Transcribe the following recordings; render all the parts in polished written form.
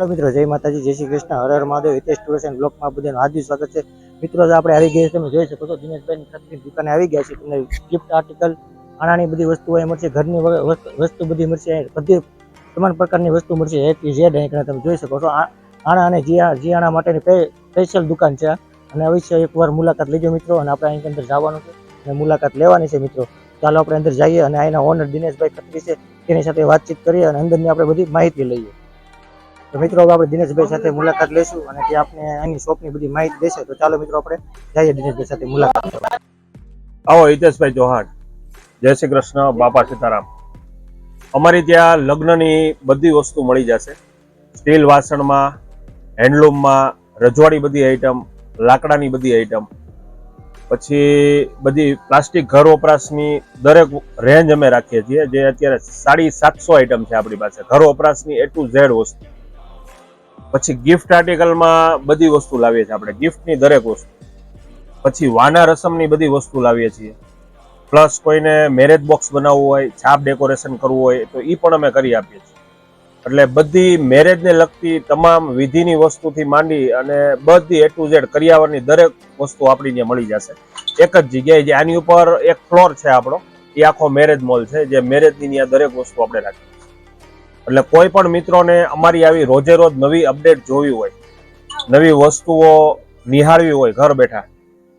મિત્રો જય માતાજી, જય શ્રી કૃષ્ણ, હર હર મહાદેવ. હિતેશ ટુર્સ એન્ડ બ્લોગમાં બધાનું હાર્દિક સ્વાગત છે. મિત્રો આપણે આવી ગયા, તમે જોઈ શકો છો દિનેશભાઈની ખરીદની દુકાને આવી ગયા છે. તમને ગિફ્ટ આર્ટિકલ, આણાની બધી વસ્તુઓ અહીં મળશે, ઘરની વસ્તુ બધી મળશે, બધી તમામ પ્રકારની વસ્તુ મળશે. A થી Z અહીં તમે જોઈ શકો છો. આણા અને જીયાણા માટેની સ્પેશિયલ દુકાન છે અને અવશ્ય એકવાર મુલાકાત લેજો મિત્રો. અને આપણે અહીં અંદર જવાનું છે અને મુલાકાત લેવાની છે મિત્રો. ચાલો આપણે અંદર જઈએ અને અહીંના ઓનર દિનેશભાઈ ખત્રી છે તેની સાથે વાતચીત કરીએ અને અંદરની આપણે બધી માહિતી લઈએ. તો મિત્રો આપણે દિનેશભાઈ સાથે મુલાકાત લઈશું અને તે આપણે આની શોપની બધી માહિતી દેશે. તો ચાલો મિત્રો આપણે જઈએ દિનેશભાઈ સાથે મુલાકાત. આવો હિતેશભાઈ ચૌહાણ, જય શ્રી કૃષ્ણ, બાપા સીતારામ. અમારી ત્યાં લગ્નની બધી વસ્તુ મળી જશે. સ્ટીલ વાસણમાં, હેન્ડલૂમમાં, રજવાડી બધી આઈટમ, લાકડાની બધી આઈટમ, પછી બધી પ્લાસ્ટિક ઘર વપરાશની દરેક રેન્જ અમે રાખીએ છીએ. જે અત્યારે 750 આઈટમ છે આપણી પાસે ઘર વપરાશની A to Z વસ્તુ. પછી ગિફ્ટ આર્ટિકલમાં બધી વસ્તુ લાવીએ છીએ આપણે, ગિફ્ટની દરેક વસ્તુ. પછી વાના રસમની બધી વસ્તુ લાવીએ છીએ. પ્લસ કોઈને મેરેજ બોક્સ બનાવવું હોય, છાપ ડેકોરેશન કરવું હોય તો એ પણ અમે કરી આપીએ છીએ. એટલે બધી મેરેજને લગતી તમામ વિધિની વસ્તુથી માંડી અને બધી A to Z કરિયાવરની દરેક વસ્તુ આપણી ત્યાં મળી જશે એક જ જગ્યાએ. જે આની ઉપર એક ફ્લોર છે આપણો, એ આખો મેરેજ મોલ છે, જે મેરેજની ત્યાં દરેક વસ્તુ આપણે રાખીએ. એટલે કોઈ પણ મિત્રોને અમારી આવી રોજે રોજ નવી અપડેટ જોવી હોય, નવી વસ્તુઓ નિહાળવી હોય ઘર બેઠા,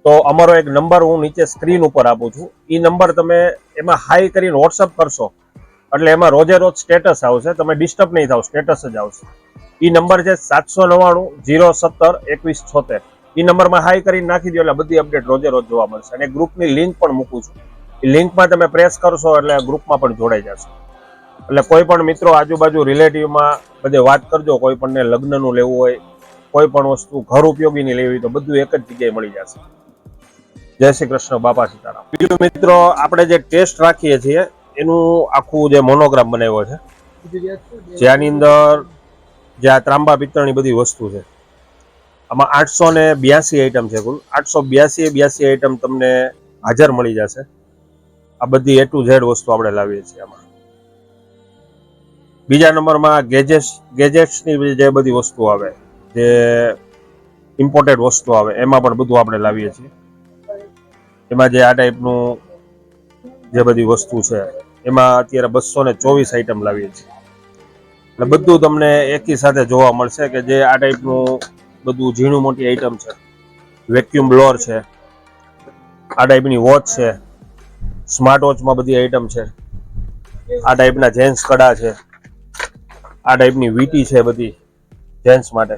તો અમારો એક નંબર હું નીચે સ્ક્રીન ઉપર આપું છું. એ નંબર તમે એમાં હાઈ કરીને વોટ્સઅપ કરશો એટલે એમાં રોજે રોજ સ્ટેટસ આવશે. તમે ડિસ્ટર્બ નહીં થાવ, સ્ટેટસ જ આવશે. એ નંબર છે 799 017 2176. એ નંબરમાં હાઈ કરીને નાખી દો એટલે બધી અપડેટ રોજે રોજ જોવા મળશે. અને ગ્રુપની લિંક પણ મૂકું છું. એ લિંકમાં તમે પ્રેસ કરશો એટલે ગ્રુપમાં પણ જોડાઈ જશે. એટલે કોઈ પણ મિત્રો આજુબાજુ રિલેટિવમાં બધે વાત કરજો. કોઈ પણને લગ્નનું લેવું હોય, કોઈ પણ વસ્તુ ઘર ઉપયોગીની લેવી હોય તો બધું એક જ જગ્યાએ મળી જશે. જય શ્રી કૃષ્ણ, બાપા સીતારામ. બીજું મિત્રો, આપણે જે ટેસ્ટ રાખીએ છીએ એનું આખું જે મોનોગ્રામ બનાવ્યો છે, જેની અંદર જે આ ત્રાંબા પિત્તળની બધી વસ્તુ છે, આમાં 882 આઈટમ છે. કુલ 882 આઈટમ તમને હાજર મળી જશે. આ બધી A to Z વસ્તુ આપણે લાવીએ છીએ આમાં. બીજા નંબરમાં ગેજેટ્સની જે બધી વસ્તુ આવે, જે ઇમ્પોર્ટેડ વસ્તુ આવે, એમાં પણ બધું આપણે લાવીએ છીએ. એમાં જે આ ટાઈપનું જે બધી વસ્તુ છે એમાં અત્યારે 224 આઈટમ લાવીએ છીએ. એટલે બધું તમને એકી સાથે જોવા મળશે કે જે આ ટાઈપનું બધું ઝીણું મોટી આઈટમ છે. વેક્યુમ બ્લોઅર છે, આ ટાઈપની વોચ છે, સ્માર્ટ વોચમાં બધી આઈટમ છે, આ ટાઈપના જેન્ટ્સ કડા છે, આ ટાઈપની વીટી છે બધી જેન્ટ્સ માટે.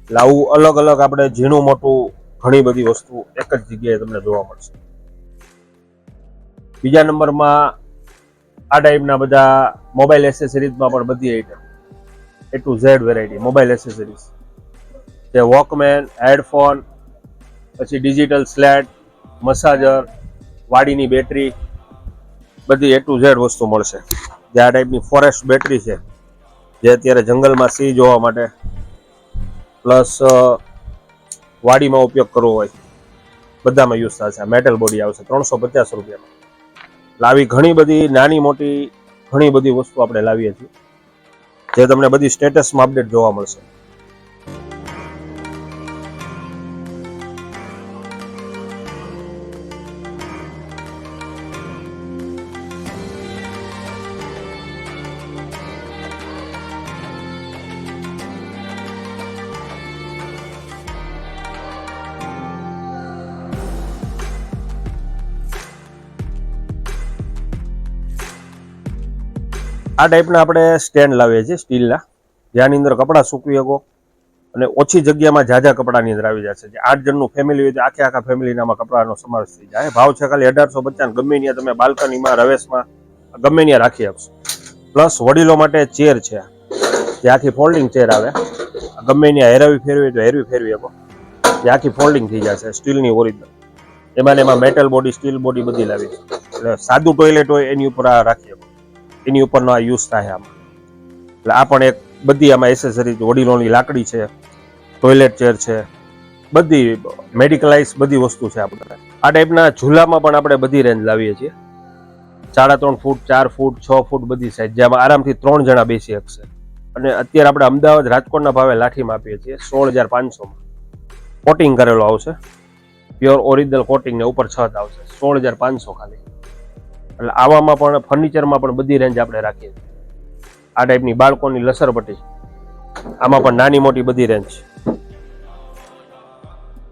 એટલે આવું અલગ અલગ આપણે ઝીણું મોટું ઘણી બધી વસ્તુ એક જ જગ્યાએ તમને જોવા મળશે. બીજા નંબરમાં આ ટાઈપના બધા મોબાઈલ એસેસરીઝમાં પણ બધી item A to Z variety mobile accessories, જે વોકમેન, હેડફોન, પછી ડિજિટલ સ્લેટ, મસાજર, વાડીની બેટરી, બધી A to Z વસ્તુ મળશે. જે આ ટાઈપની ફોરેસ્ટ બેટરી છે, જે અત્યારે જંગલમાં સિંહ જોવા માટે પ્લસ વાડીમાં ઉપયોગ કરવો હોય બધામાં યુઝ થશે. મેટલ બોડી આવશે 350 રૂપિયામાં. એટલે આવી ઘણી બધી નાની મોટી ઘણી બધી વસ્તુ આપણે લાવીએ છીએ, જે તમને બધી સ્ટેટસમાં અપડેટ જોવા મળશે. આ ટાઈપના આપણે સ્ટેન્ડ લાવીએ છીએ સ્ટીલના, જેની અંદર કપડાં સૂકવી શકો અને ઓછી જગ્યામાં ઝાઝા કપડાની અંદર આવી જશે. જે 8 જણનું ફેમિલી હોય તો આખા ફેમિલીનામાં કપડાનો સમાવેશ થઈ જાય. ભાવ છે ખાલી 1850. ગમે ત્યાં તમે બાલ્કનીમાં, રવેશમાં ગમે ત્યાં રાખી આપશો. પ્લસ વડીલો માટે ચેર છે, જે આખી ફોલ્ડિંગ ચેર આવે. ગમે ત્યાં હેરવી ફેરવી તો હેરવી ફેરવી શકો, જે આખી ફોલ્ડિંગ થઈ જશે, સ્ટીલની ઓરિજિનલ. એમાં મેટલ બોડી, સ્ટીલ બોડી બધી લાવી. એટલે સાદું ટોયલેટ હોય એની ઉપર આ રાખી શકો, એની ઉપરનો આ યુઝ થાય આમાં. એટલે આ પણ એક બધી આમાં એસેસરીઝ, વડીલોની લાકડી છે, ટોયલેટ ચેર છે, બધી મેડિકલાઇઝ બધી વસ્તુ છે આપણે. આ ટાઈપના ઝૂલામાં પણ આપણે બધી રેન્જ લાવીએ છીએ. 3.5 ફૂટ, 4 ફૂટ, 6 ફૂટ બધી સાઈઝ, જેમાં આરામથી 3 જણા બેસી શકશે. અને અત્યારે આપણે અમદાવાદ રાજકોટના ભાવે લાઠીમાં આપીએ છીએ 16,500 કોટિંગ કરેલો આવશે, પ્યોર ઓરિજિનલ કોટિંગ ને ઉપર છત આવશે, 16,500 ખાલી. એટલે આવામાં પણ ફર્નિચરમાં પણ બધી રેન્જ આપણે રાખીએ છીએ. આ ટાઈપની બાળકોની લસરપટ્ટી, આમાં પણ નાની મોટી બધી રેન્જ.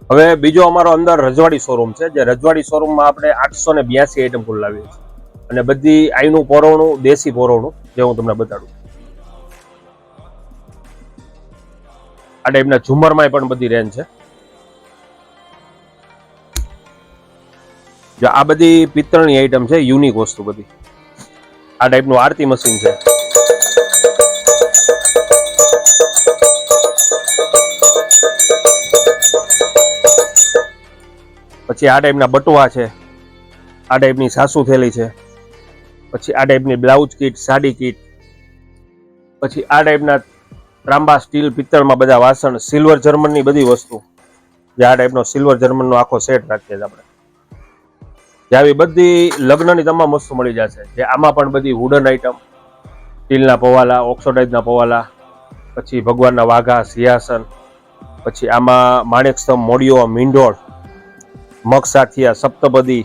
હવે બીજો અમારો અંદર રજવાડી શોરૂમ છે, જે રજવાડી શોરૂમમાં આપણે 882 આઈટમ કુલ લાવીએ છીએ, અને બધી આઈનું પોરવણું, દેશી પોરવણું, જે હું તમને બતાડું. આ ટાઈપના ઝુમરમાં પણ બધી રેન્જ છે. જો આ બધી પિત્તળની આઈટમ છે, યુનિક વસ્તુ બધી. આ ટાઈપનું આરતી મશીન છે. પછી આ ટાઈપના બટવા છે, આ ટાઈપની સાસુ થેલી છે, પછી આ ટાઈપની બ્લાઉઝ કીટ, સાડી કીટ, પછી આ ટાઈપના ત્રાંબા, સ્ટીલ, પિત્તળમાં બધા વાસણ, સિલ્વર જર્મનની બધી વસ્તુ, જે આ ટાઈપનો સિલ્વર જર્મનનો આખો સેટ રાખીએ છીએ આપણે. જે આવી બધી લગ્નની તમામ વસ્તુ મળી જશે. જે આમાં પણ બધી વુડન આઈટમ, સ્ટીલના પવાલા, ઓક્સોડાઇઝના પવાલા, પછી ભગવાનના વાઘા, સિંહાસન, પછી આમાં માણેક સ્તંભ, મોડિયો, મીંઢોળ, મગસાઠિયા, સપ્તપદી,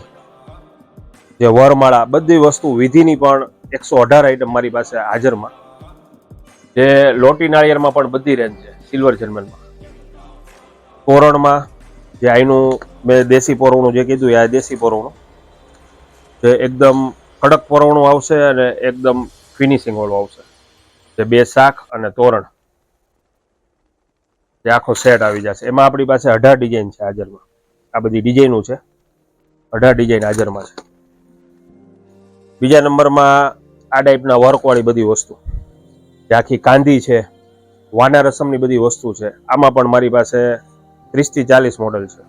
જે વરમાળા, બધી વસ્તુ વિધિની પણ 118 આઈટમ મારી પાસે હાજરમાં. જે લોટી નાળિયેરમાં પણ બધી રેન્જ છે, સિલ્વર જર્મનમાં. તોરણમાં જે આઈનું મેં દેશી પોરવણું જે કીધું, આ દેશી પોરવણું, જે એકદમ કડક પોરવણું આવશે અને એકદમ ફિનિશિંગ વાળું આવશે. જે 2 શાખ અને તોરણ, જે આખો સેટ આવી જશે. એમાં આપણી પાસે 18 ડિઝાઇન છે હાજરમાં. આ બધી ડિઝાઇનો છે, 18 ડિઝાઇન હાજરમાં છે. બીજા નંબરમાં આ ટાઈપના વર્કવાળી બધી વસ્તુ, જે આખી કાંધી છે, વાના રસમની બધી વસ્તુ છે. આમાં પણ મારી પાસે 30 થી 40 મોડલ છે.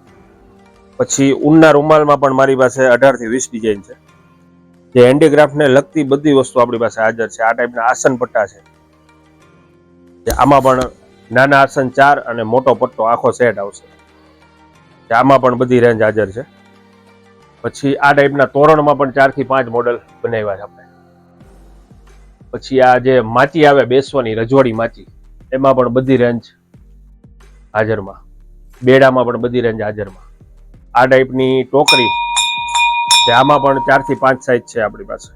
પછી ઊનના રૂમાલમાં પણ મારી પાસે 18 થી 20 ડિઝાઇન છે. જે હેન્ડીક્રાફ્ટને લગતી બધી વસ્તુ આપણી પાસે હાજર છે. આ ટાઈપના આસન પટ્ટા છે, આમાં પણ નાના આસન 4 અને મોટો પટ્ટો આખો સેટ આવશે. આમાં પણ બધી રેન્જ હાજર છે. પછી આ ટાઈપના તોરણમાં પણ 4 થી 5 મોડલ બનાવ્યા છે આપણે. પછી આ જે માચી આવે બેસવાની, રજવાડી માચી, એમાં પણ બધી રેન્જ હાજરમાં. બેડામાં પણ બધી રેન્જ હાજરમાં. આ ટાઈપની ટોકરી, આમાં પણ 4 થી 5 સાઈઝ છે આપણી પાસે.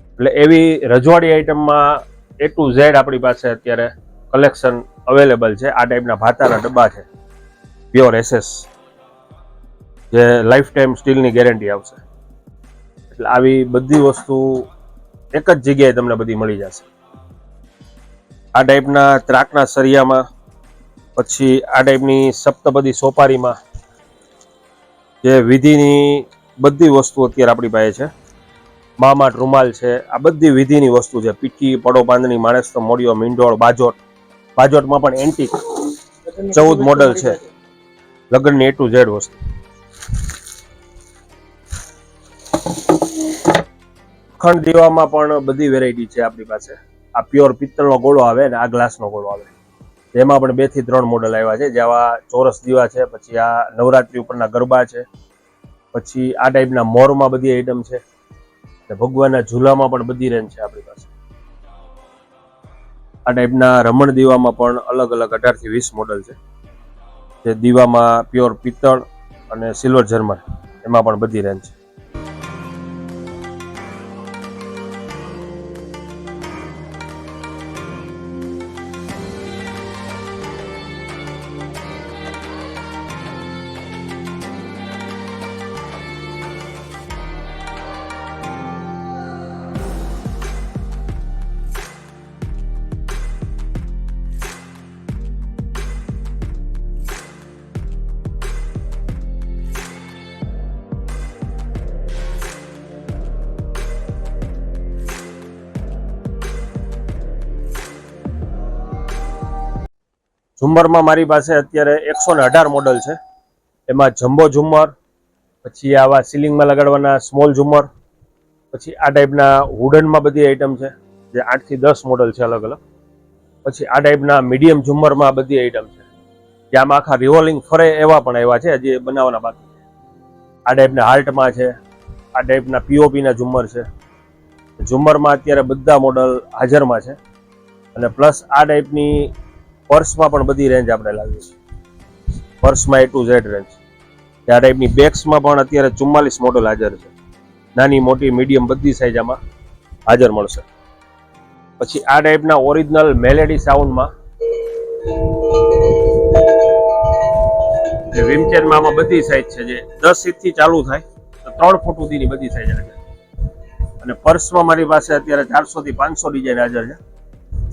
એટલે એવી રજવાડી આઈટમમાં A to Z આપણી પાસે અત્યારે કલેક્શન અવેલેબલ છે. આ ટાઈપના ભાતાના ડબ્બા છે, પ્યોર SS, જે લાઈફ ટાઈમ સ્ટીલની ગેરંટી આવશે. એટલે આવી બધી વસ્તુ એક જ જગ્યાએ તમને બધી મળી જશે. આ ટાઈપના ત્રાકના સરિયામાં, પછી આ ટાઈપની સપ્તપદી સોપારીમાં, જે વિધિની બધી વસ્તુ અત્યારે આપણી પાસે છે. મામાટ રૂમાલ છે, આ બધી વિધિની વસ્તુ છે. પીઠી, પડો બાંધણી, માણેક, મોડિયો, મીંઢોળ, બાજોટ. બાજોટમાં પણ એન્ટિક 14 મોડલ છે, લગ્નની A to Z વસ્તુ. અખંડ દીવામાં પણ બધી વેરાયટી છે આપણી પાસે. આ પ્યોર પિત્તળનો ગોળો આવે ને આ ગ્લાસનો ગોળો આવે, એમાં પણ 2 થી 3 મોડલ આવ્યા છે. જેવા ચોરસ દીવા છે, પછી આ નવરાત્રી ઉપરના ગરબા છે, પછી આ ટાઈપના મોરમાં બધી આઈટમ છે, ભગવાનના ઝૂલામાં પણ બધી રેન્જ છે આપણી પાસે. આ ટાઈપના રમણ દીવામાં પણ અલગ અલગ 18 થી 20 મોડલ છે. જે દીવામાં પ્યોર પિત્તળ અને સિલ્વર જર્મન, એમાં પણ બધી રેન્જ છે. ઝુમ્મરમાં મારી પાસે અત્યારે 118 મોડલ છે. એમાં જમ્બો ઝુમ્મર, પછી આવા સીલિંગમાં લગાડવાના સ્મોલ ઝુમ્મર, પછી આ ટાઈપના વુડનમાં બધી આઈટમ છે, જે 8 થી 10 મોડલ છે અલગ અલગ. પછી આ ટાઈપના મીડિયમ ઝુમ્મરમાં બધી આઈટમ છે, જે આમાં આખા રિવોલ્વિંગ ફરે એવા પણ આવ્યા છે, હજી બનાવવાના બાકી છે. આ ટાઈપના હાર્ટમાં છે, આ ટાઈપના POPના ઝુમ્મર છે. ઝુમ્મરમાં અત્યારે બધા મોડલ હાજરમાં છે. અને પ્લસ આ ટાઈપની પર્સમાં પણ બધી રેન્જ આપણે લાવીએ છીએ. પર્સમાં A to Z રેન્જ. આ ટાઈપની બેગ્સમાં પણ અત્યારે 44 મોડલ હાજર છે. નાની મોટી મીડિયમ બધી સાઈઝ આમાં હાજર મળશે. પછી આ ટાઈપના ઓરિજિનલ મેલેડી સાઉન્ડમાં વિમચેનમાં આમાં બધી સાઈઝ છે, જે 10 ઇંચથી ચાલુ થાય તો 3 ફૂટ સુધીની બધી સાઈઝ હાજર. અને પર્સમાં મારી પાસે અત્યારે 400 થી 500 ડિઝાઇન હાજર છે.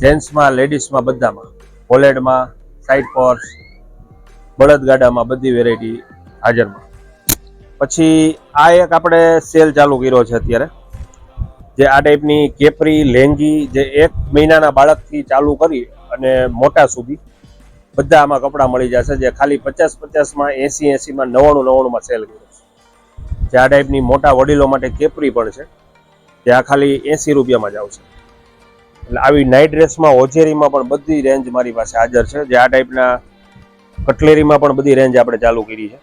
જેન્ટ્સમાં, લેડીઝમાં બધામાં, વોલેટમાં, સાઈડ પર્સ, બળદગાડામાં બધી વેરાયટી હાજરમાં. પછી આ એક આપણે સેલ ચાલુ કર્યો છે અત્યારે, જે આ ટાઈપની કેપરી લેંગી, જે 1 મહિનાના બાળકથી ચાલુ કરી અને મોટા સુધી બધા આમાં કપડાં મળી જશે, જે ખાલી 50-50માં, 80-80માં, 99-99માં સેલ કર્યો છે. જે આ ટાઈપની મોટા વડીલો માટે કેપરી પણ છે, જે આ ખાલી 80 રૂપિયામાં જ આવશે. એટલે આવી નાઇટ ડ્રેસમાં, હોજેરીમાં પણ બધી રેન્જ મારી પાસે હાજર છે. જે આ ટાઈપના કટલેરીમાં પણ બધી રેન્જ આપણે ચાલુ કરી છે.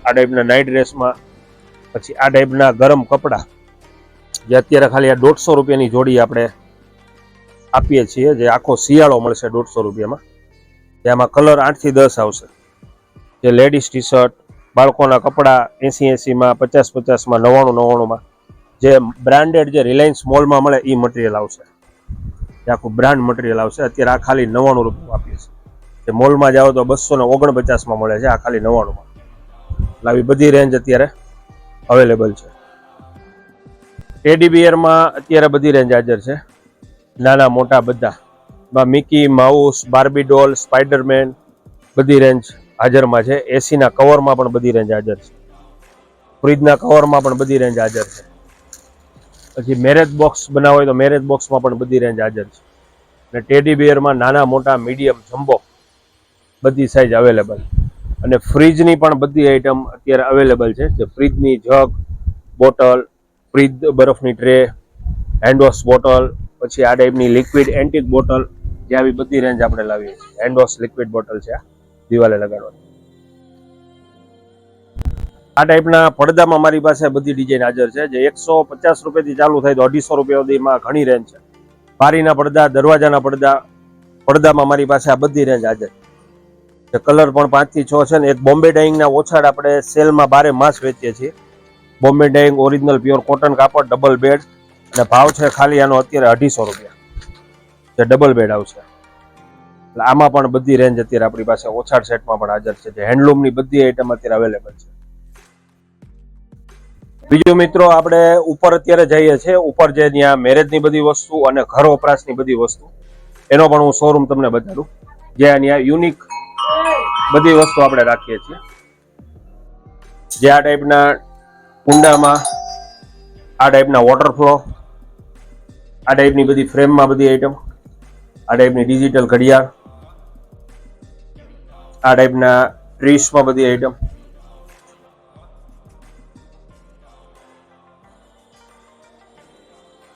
આ ટાઈપના નાઇટ ડ્રેસમાં, પછી આ ટાઈપના ગરમ કપડાં, જે અત્યારે ખાલી આ 150 રૂપિયાની જોડી આપણે આપીએ છીએ, જે આખો શિયાળો મળશે 150 રૂપિયામાં. જેમાં કલર 8 થી 10 આવશે. જે લેડીઝ ટી શર્ટ, બાળકોના કપડાં 80-80માં, 50-50માં, 99-99માં, જે બ્રાન્ડેડ, જે રિલાયન્સ મોલમાં મળે એ મટીરિયલ આવશે. એ આખું બ્રાન્ડ મટીરિયલ આવશે. અત્યારે આ ખાલી 99 રૂપિયા આપીએ છીએ. જે મોલમાં જાઓ તો 249માં મળે છે, આ ખાલી 99માં. એટલે આવી બધી રેન્જ અત્યારે અવેલેબલ છે. ટેડી બિયરમાં અત્યારે બધી રેન્જ હાજર છે, નાના મોટા બધા. મિકી માઉસ, બાર્બી ડોલ, સ્પાઈડરમેન બધી રેન્જ હાજરમાં છે. એસીના કવરમાં પણ બધી રેન્જ હાજર છે. ફ્રીજના કવરમાં પણ બધી રેન્જ હાજર છે. પછી મેરેજ બોક્સ બનાવો હોય તો મેરેજ બોક્સમાં પણ બધી રેન્જ હાજર છે. અને ટેડી બિયરમાં નાના મોટા મીડિયમ જમ્બો બધી સાઈઝ અવેલેબલ. અને ફ્રીજની પણ બધી આઈટમ અત્યારે અવેલેબલ છે. જે ફ્રીજની જગ, બોટલ, ફ્રીજ બરફની ટ્રે, હેન્ડવોશ બોટલ, પછી આ ટાઈપની લિક્વિડ એન્ટિક બોટલ, જે આવી બધી રેન્જ આપણે લાવીએ છીએ. હેન્ડવોશ લિક્વિડ બોટલ છે, આ દિવાલે લગાડવાની. આ ટાઈપના પડદામાં મારી પાસે બધી ડિઝાઇન હાજર છે, જે 150 રૂપિયાથી ચાલુ થાય તો 250 રૂપિયા સુધીમાં ઘણી રેન્જ છે. બારીના પડદા, દરવાજાના પડદા, પડદામાં મારી પાસે આ બધી રેન્જ હાજર છે. કલર પણ 5 થી 6 છે. ને એક બોમ્બે ડાઇંગના ઓછાડ આપણે સેલમાં 12 માસ વેચીએ છીએ. Bombay dying original pure cotton કાપડ, ડબલ બેડ, અને ભાવ છે ખાલી આનો અત્યારે 250 રૂપિયા. જે ડબલ બેડ આવશે. એટલે આમાં પણ બધી રેન્જ અત્યારે આપણી પાસે ઓછાડ સેટમાં પણ હાજર છે. જે હેન્ડલૂમની બધી આઈટમ અત્યારે અવેલેબલ છે. બીજું મિત્રો, આપણે ઉપર અત્યારે જઈએ છીએ, ઉપર જે ત્યાં મેરેજની બધી વસ્તુ અને ઘર વપરાશની બધી વસ્તુ, એનો પણ હું શોરૂમ તમને બતાડું. જે ત્યાં યુનિક બધી વસ્તુ આપણે રાખીએ છીએ. જે આ ટાઈપના કુંડામાં, આ ટાઈપના વોટરફ્લો, આ ટાઈપની બધી ફ્રેમમાં બધી આઈટમ, આ ટાઈપની ડિજિટલ ઘડિયાળ, આ ટાઈપના ટ્રીસમાં બધી આઈટમ,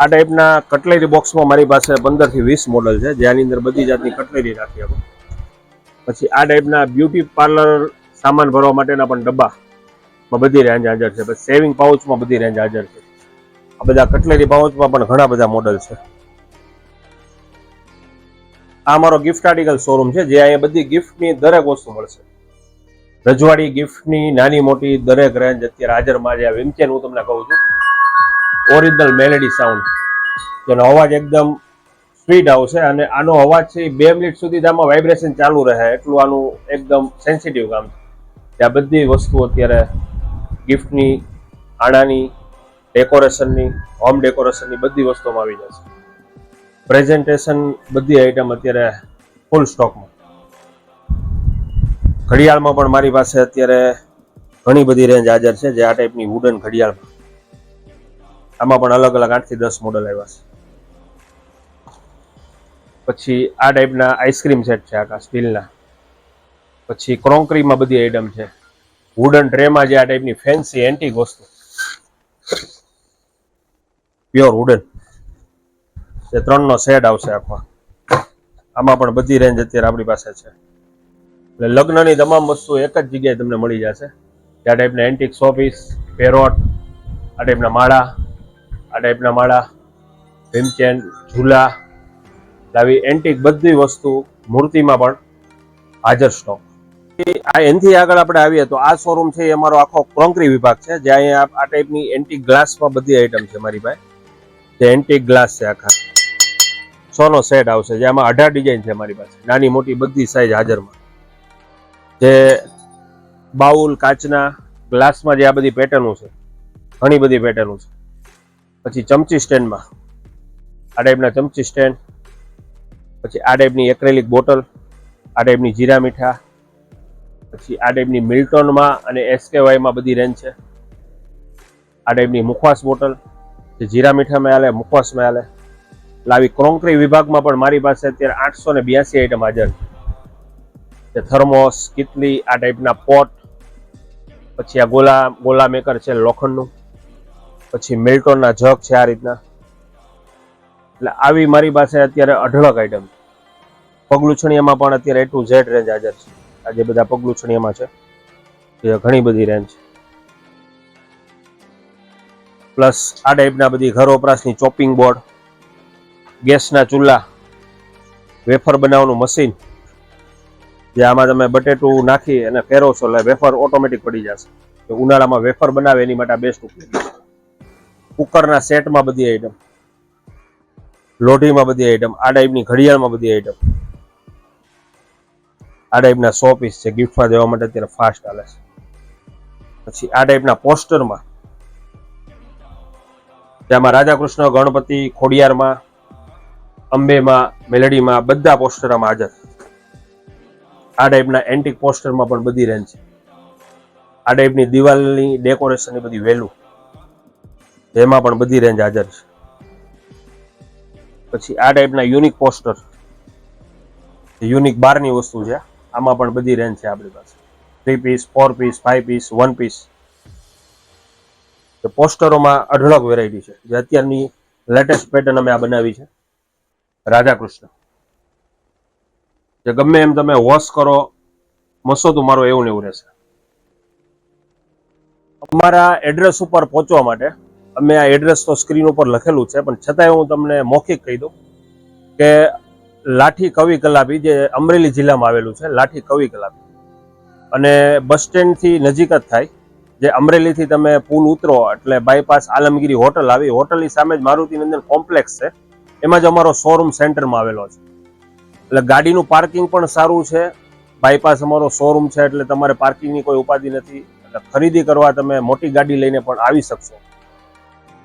આ ટાઈપના કટલેરી બોક્સમાં મારી પાસે 15 થી 20 મોડલ છે, જેની અંદર બધી જાતની કટલેરી રાખી આપો. પછી આ ટાઈપના બ્યુટી પાર્લર સામાન ભરવા માટેના પણ ડબ્બામાં બધી રેન્જ હાજર છે. પછી સેવિંગ પાઉચમાં બધી રેન્જ હાજર છે. આ બધા કટલેરી પાઉચમાં પણ ઘણા બધા મોડલ છે. આ મારો ગિફ્ટ આર્ટિકલ શોરૂમ છે, જે અહીંયા બધી ગિફ્ટની દરેક વસ્તુ મળશે. રજવાડી ગિફ્ટની નાની મોટી દરેક રેન્જ અત્યારે હાજરમાં છે. વિમચેન હું તમને કહું છું, ઓરિજિનલ મેલેડી સાઉન્ડ, જેનો અવાજ એકદમ સ્વીટ આવશે. અને આનો અવાજ છે 2 મિનિટ સુધી આમાં વાઇબ્રેશન ચાલુ રહે, એટલું આનું એકદમ સેન્સિટિવ કામ છે. આ બધી વસ્તુ અત્યારે ગિફ્ટની, આણાની, ડેકોરેશનની, હોમ ડેકોરેશનની બધી વસ્તુમાં આવી જશે. પ્રેઝન્ટેશન બધી આઈટમ અત્યારે ફૂલ સ્ટોકમાં. ઘડિયાળમાં પણ મારી પાસે અત્યારે ઘણી બધી રેન્જ હાજર છે. જે આ ટાઈપની વુડન ઘડિયાળમાં, આમાં પણ અલગ અલગ 8 થી 10 મોડલ આવ્યા છે. પછી આ ટાઈપના આઈસ્ક્રીમ સેટ છે, આખા સ્ટીલના. પછી ક્રોકરીમાં બધી આઈટમ છે. વુડન ટ્રેમાં જે આ ટાઈપની ફેન્સી એન્ટિક વસ્તુ, પ્યોર વુડન, એ 3નો સેટ આવશે આખો. આમાં પણ બધી રેન્જ અત્યારે આપણી પાસે છે. એટલે લગ્નની તમામ વસ્તુ એક જ જગ્યાએ તમને મળી જશે. આ ટાઈપના એન્ટિક શોપીસ, પેરોટ, આ ટાઈપના માળા, આ ટાઈપના માળા, વિમચેન, ઝૂલા, આવી એન્ટિક બધી વસ્તુ મૂર્તિમાં પણ હાજર સ્ટોક. આ એનથી આગળ આપણે આવીએ તો આ શોરૂમ છે એ અમારો આખો ક્રોકરી વિભાગ છે, જ્યાં અહીંયા આ ટાઈપની એન્ટિક ગ્લાસમાં બધી આઈટમ છે મારી પાસે. જે એન્ટિક ગ્લાસ છે આખા 100 નો સેટ આવશે, જેમાં 18 ડિઝાઇન છે મારી પાસે, નાની મોટી બધી સાઈઝ હાજરમાં. જે બાઉલ કાચના ગ્લાસમાં જે આ બધી પેટર્નો છે, ઘણી બધી પેટર્નો છે. પછી ચમચી સ્ટેન્ડમાં આ ટાઈપના ચમચી સ્ટેન્ડ, પછી આ ટાઈપની એક્રેલિક બોટલ, આ ટાઈપની જીરા મીઠા, પછી આ ટાઈપની મિલ્ટોનમાં અને એસકેવાયમાં બધી રેન્જ છે. આ ટાઈપની મુખવાસ બોટલ જે જીરા મીઠામાં હાલે, મુખવાસમાં હાલે. એટલે આવી ક્રોકરી વિભાગમાં પણ મારી પાસે અત્યારે 882 આઈટમ હાજર છે. થર્મોસ, કિટલી, આ ટાઈપના પોટ, પછી આ ગોલા મેકર છે લોખંડનું, પછી મિલ્ટોનના જગ છે આ રીતના. એટલે આવી મારી પાસે અત્યારે અઢળક આઈટમ. પગલુછણીયામાં પણ અત્યારે A to Z રેન્જ હાજર છે. આ જે બધા પગલુછણીયામાં છે એ ઘણી બધી રેન્જ છે. પ્લસ આ ટાઈપના બધી ઘર વપરાશની ચોપિંગ બોર્ડ, ગેસના ચૂલા, વેફર બનાવવાનું મશીન, જે આમાં તમે બટેટું નાખી અને ફેરવશો એટલે વેફર ઓટોમેટિક પડી જશે. ઉનાળામાં વેફર બનાવે એની માટે બેસ્ટ ઉપયોગી છે. કુકરના સેટમાં બધી આઈટમ, લોઢીમાં બધી આઈટમ, આ ટાઈપની ઘડિયાળમાં બધી આઈટમ, આ ટાઈપના 100 પીસ છે ગિફ્ટમાં દેવા માટે અત્યારે ફાસ્ટ હાલે છે. પછી આ ટાઈપના પોસ્ટરમાં, જેમાં રાધા કૃષ્ણ, ગણપતિ, ખોડિયારમાં, અંબેમાં, મેલડીમાં બધા પોસ્ટરમાં હાજર. આ ટાઈપના એન્ટિક પોસ્ટરમાં પણ બધી રેન્જ છે. આ ટાઈપની દિવાલની ડેકોરેશનની બધી વેલ્યુ, એમાં પણ બધી રેન્જ હાજર છે. પછી આ ટાઈપના યુનિક પોસ્ટર, યુનિક બારની વસ્તુ છે, આમાં પણ બધી રેન્જ છે આપણી પાસે. 3 પીસ, 4 પીસ, 5 પીસ, 1 પીસ. પોસ્ટરોમાં અઢળક વેરાયટી છે. જે અત્યારની લેટેસ્ટ પેટર્ન અમે આ બનાવી છે રાધા કૃષ્ણ, જે ગમે એમ તમે વોશ કરો મસોતું મારો એવું ને એવું રહેશે. અમારા એડ્રેસ ઉપર પહોંચવા માટે અમે આ એડ્રેસ તો સ્ક્રીન ઉપર લખેલું છે, પણ છતાંય હું તમને મૌખિક કહી દઉં કે લાઠી કવિ કલાપી, જે અમરેલી જિલ્લામાં આવેલું છે, લાઠી કવિ કલાપી, અને બસ સ્ટેન્ડથી નજીક જ થાય. જે અમરેલીથી તમે પુલ ઉતરો એટલે બાયપાસ આલમગીરી હોટલ આવી, હોટલની સામે જ મારુતિનંદન કોમ્પ્લેક્સ છે, એમાં જ અમારો શોરૂમ સેન્ટરમાં આવેલો છે. એટલે ગાડીનું પાર્કિંગ પણ સારું છે, બાયપાસ અમારો શોરૂમ છે, એટલે તમારે પાર્કિંગની કોઈ ઉપાધિ નથી. એટલે ખરીદી કરવા તમે મોટી ગાડી લઈને પણ આવી શકશો.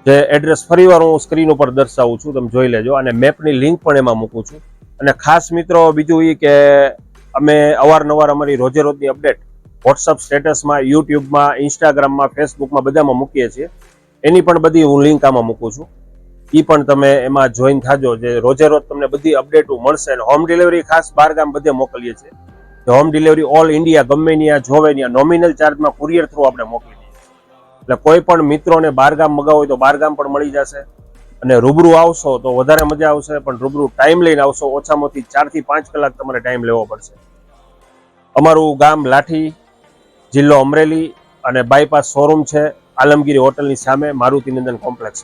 જે એડ્રેસ ફરીવાર હું સ્ક્રીન ઉપર દર્શાવું છું, તમે જોઈ લેજો, અને મેપની લિંક પણ એમાં મૂકું છું. અને ખાસ મિત્રો બીજું એ કે અમે અવારનવાર અમારી રોજે રોજની અપડેટ વોટ્સઅપ સ્ટેટસમાં, યુટ્યુબમાં, ઇન્સ્ટાગ્રામમાં, ફેસબુકમાં બધામાં મૂકીએ છીએ. એની પણ બધી હું લિંક આમાં મૂકું છું. એ પણ તમે એમાં જોઈન થાજો, જે રોજે રોજ તમને બધી અપડેટો મળશે. અને હોમ ડિલિવરી ખાસ બહારગામ બધે મોકલીએ છીએ. હોમ ડિલિવરી ઓલ ઇન્ડિયા, ગમે ત્યાં જોવે ત્યાં નોમિનલ ચાર્જમાં કુરિયર થ્રુ આપણે મોકલી દઈએ. એટલે કોઈ પણ મિત્રોને બહારગામ મગાવો હોય તો બહારગામ પણ મળી જશે. અને રૂબરૂ આવશો તો વધારે મજા આવશે, પણ રૂબરૂ ટાઈમ લઈને આવશો, ઓછામાંથી 4 થી 5 કલાક તમારે ટાઈમ લેવો પડશે. અમારું ગામ લાઠી, જિલ્લો અમરેલી, અને બાયપાસ શોરૂમ છે આલમગીરી હોટલની સામે મારુતિનંદન કોમ્પ્લેક્સ.